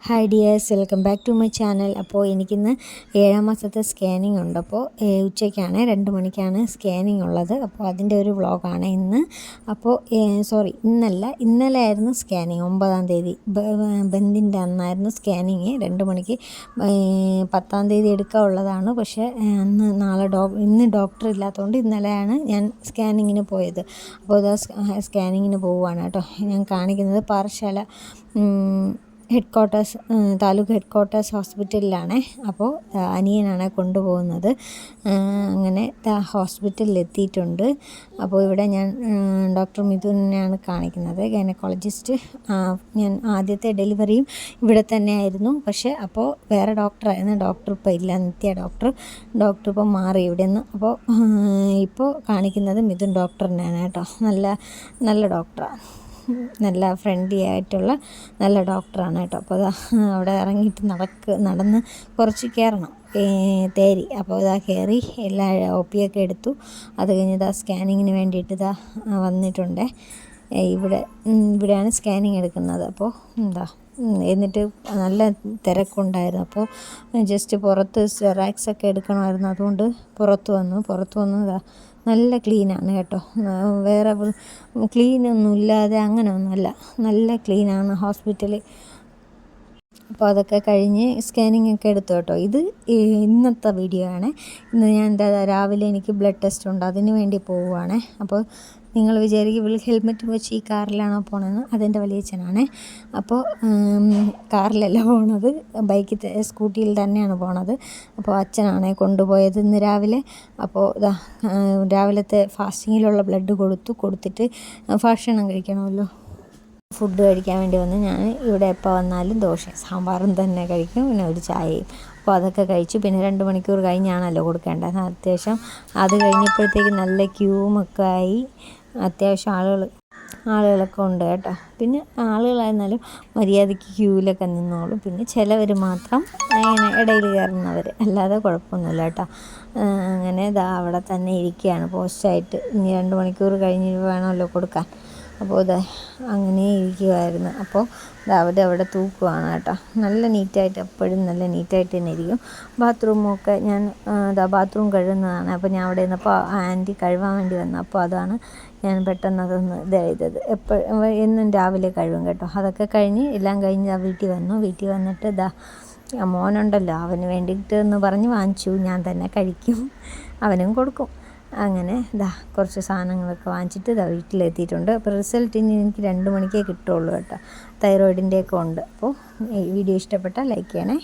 Hi dears, welcome back to my channel. അപ്പോൾ എനിക്കിന്ന് 7-ാം മാസത്തെ സ്കാനിങ് ഉണ്ട്. അപ്പോൾ ഉച്ചയ്ക്കാണ് 2 മണിക്കാണ് സ്കാനിങ് ഉള്ളത്. അപ്പോൾ അതിൻ്റെ ഒരു വ്ളോഗാണ് ഇന്ന്. അപ്പോൾ ഇന്നലെ ആയിരുന്നു സ്കാനിങ്. 9-ാം തീയതി ബന്ദിൻ്റെ അന്നായിരുന്നു സ്കാനിങ്. 2 മണിക്ക് 10-ാം തീയതി എടുക്കാനുള്ളതാണ്. പക്ഷേ ഇന്ന് ഡോക്ടർ ഇല്ലാത്തതുകൊണ്ട് ഇന്നലെയാണ് ഞാൻ സ്കാനിങ്ങിന് പോയത്. അപ്പോൾ ഇതാ സ്കാനിങ്ങിന് പോവുകയാണ് കേട്ടോ. ഞാൻ കാണിക്കുന്നത് പാറശാല താലൂക്ക് ഹെഡ് ക്വാർട്ടേഴ്സ് ഹോസ്പിറ്റലിലാണ്. അപ്പോൾ അനിയനാണ് കൊണ്ടുപോകുന്നത്. അങ്ങനെ ഹോസ്പിറ്റലിൽ എത്തിയിട്ടുണ്ട്. അപ്പോൾ ഇവിടെ ഞാൻ ഡോക്ടർ മിഥുനെയാണ് കാണിക്കുന്നത്, ഗൈനക്കോളജിസ്റ്റ്. ഞാൻ ആദ്യത്തെ ഡെലിവറിയും ഇവിടെ തന്നെയായിരുന്നു. പക്ഷേ അപ്പോൾ വേറെ ഡോക്ടറായിരുന്നു. ഡോക്ടർ ഇപ്പോൾ ഇല്ല, നിത്യ ഡോക്ടർ ഇപ്പോൾ മാറി ഇവിടെ നിന്ന്. അപ്പോൾ ഇപ്പോൾ കാണിക്കുന്നത് മിഥുൻ ഡോക്ടറിനെയാണ് കേട്ടോ. നല്ല ഡോക്ടറാണ്, നല്ല ഫ്രണ്ട്ലി ആയിട്ടുള്ള നല്ല ഡോക്ടറാണ് കേട്ടോ. അപ്പോൾ അവിടെ ഇറങ്ങിയിട്ട് നടന്ന് കുറച്ച് കയറണം തേരി. അപ്പോൾ കയറി എല്ലാ OP ഒക്കെ എടുത്തു. അത് കഴിഞ്ഞ് സ്കാനിങ്ങിന് വേണ്ടിയിട്ട് വന്നിട്ടുണ്ട്. ഇവിടെയാണ് സ്കാനിങ് എടുക്കുന്നത്. അപ്പോൾ എന്നിട്ട് നല്ല തിരക്കുണ്ടായിരുന്നു. അപ്പോൾ ജസ്റ്റ് പുറത്ത് സെറാക്സ് ഒക്കെ എടുക്കണമായിരുന്നു. അതുകൊണ്ട് പുറത്ത് വന്നു നല്ല ക്ലീനാണ് കേട്ടോ. വേറെ ക്ലീനൊന്നും ഇല്ലാതെ അങ്ങനെയൊന്നുമല്ല, നല്ല ക്ലീനാണ് ഹോസ്പിറ്റൽ. അപ്പോൾ അതൊക്കെ കഴിഞ്ഞ് സ്കാനിങ് ഒക്കെ എടുത്തു കേട്ടോ. ഇത് ഇന്നത്തെ വീഡിയോ ആണ്. ഇന്ന് ഞാൻ രാവിലെ എനിക്ക് ബ്ലഡ് ടെസ്റ്റ് ഉണ്ട്, അതിന് വേണ്ടി പോവുകയാണ്. അപ്പോൾ നിങ്ങൾ വിചാരിക്കും ഹെൽമെറ്റ് വെച്ച് ഈ കാറിലാണോ പോണതെന്ന്. അതെൻ്റെ വലിയച്ഛനാണ്. അപ്പോൾ കാറിലല്ല പോണത്, സ്കൂട്ടിയിൽ തന്നെയാണ് പോണത്. അപ്പോൾ അച്ഛനാണ് കൊണ്ടുപോയത് ഇന്ന് രാവിലെ. അപ്പോൾ രാവിലത്തെ ഫാസ്റ്റിങ്ങിലുള്ള ബ്ലഡ് കൊടുത്തിട്ട് ഭക്ഷണം കഴിക്കണമല്ലോ. ഫുഡ് കഴിക്കാൻ വേണ്ടി വന്ന് ഞാൻ ഇവിടെ എപ്പോൾ വന്നാലും ദോശയും സാമ്പാറും തന്നെ കഴിക്കും, പിന്നെ ഒരു ചായയും. അപ്പോൾ അതൊക്കെ കഴിച്ചു. പിന്നെ 2 മണിക്കൂർ കഴിഞ്ഞാണല്ലോ കൊടുക്കേണ്ടത്. അത്യാവശ്യം അത് കഴിഞ്ഞപ്പോഴത്തേക്ക് നല്ല ക്യൂമൊക്കെ ആയി. അത്യാവശ്യം ആളുകളൊക്കെ ഉണ്ട് കേട്ടോ. പിന്നെ ആളുകളായിരുന്നാലും മര്യാദയ്ക്ക് ക്യൂവിലൊക്കെ നിന്നോളും. പിന്നെ ചിലവർ മാത്രം ഇങ്ങനെ ഇടയിൽ കയറുന്നവർ, അല്ലാതെ കുഴപ്പമൊന്നുമില്ല കേട്ടോ. അങ്ങനെ അവിടെ തന്നെ ഇരിക്കുകയാണ് പോസ്റ്റായിട്ട്. ഇനി 2 മണിക്കൂർ കഴിഞ്ഞ് വേണമല്ലോ കൊടുക്കാൻ. അപ്പോൾ അങ്ങനെ ഇരിക്കുമായിരുന്നു. അപ്പോൾ അവിടെ തൂക്കുവാണ് കേട്ടോ. നല്ല നീറ്റായിട്ട്, എപ്പോഴും നല്ല നീറ്റായിട്ട് തന്നെ ഇരിക്കും. ബാത്റൂമൊക്കെ ഞാൻ ബാത്റൂം കഴുകുന്നതാണ്. അപ്പോൾ ഞാൻ അവിടെ നിന്നപ്പോൾ ആൻറ്റി കഴുകാൻ വേണ്ടി വന്നു. അപ്പോൾ അതാണ് ഞാൻ പെട്ടെന്ന് അതൊന്ന് ചെയ്തത്. എന്നും രാവിലെ കഴുകും കേട്ടോ. അതൊക്കെ എല്ലാം കഴിഞ്ഞ് വീട്ടിൽ വന്നിട്ട് മോനുണ്ടല്ലോ, അവന് വേണ്ടിയിട്ട് എന്ന് പറഞ്ഞ് വാങ്ങിച്ചു. ഞാൻ തന്നെ കഴിക്കും, അവനും കൊടുക്കും. അങ്ങനെ കുറച്ച് സാധനങ്ങളൊക്കെ വാങ്ങിച്ചിട്ട് വീട്ടിലെത്തിയിട്ടുണ്ട്. അപ്പോൾ റിസൾട്ട് ഇനി എനിക്ക് 2 മണിക്കേ കിട്ടുള്ളൂ കേട്ടോ. തൈറോയിഡിൻ്റെയൊക്കെ ഉണ്ട്. അപ്പോൾ ഈ വീഡിയോ ഇഷ്ടപ്പെട്ടാൽ ലൈക്ക് ചെയ്യണേ.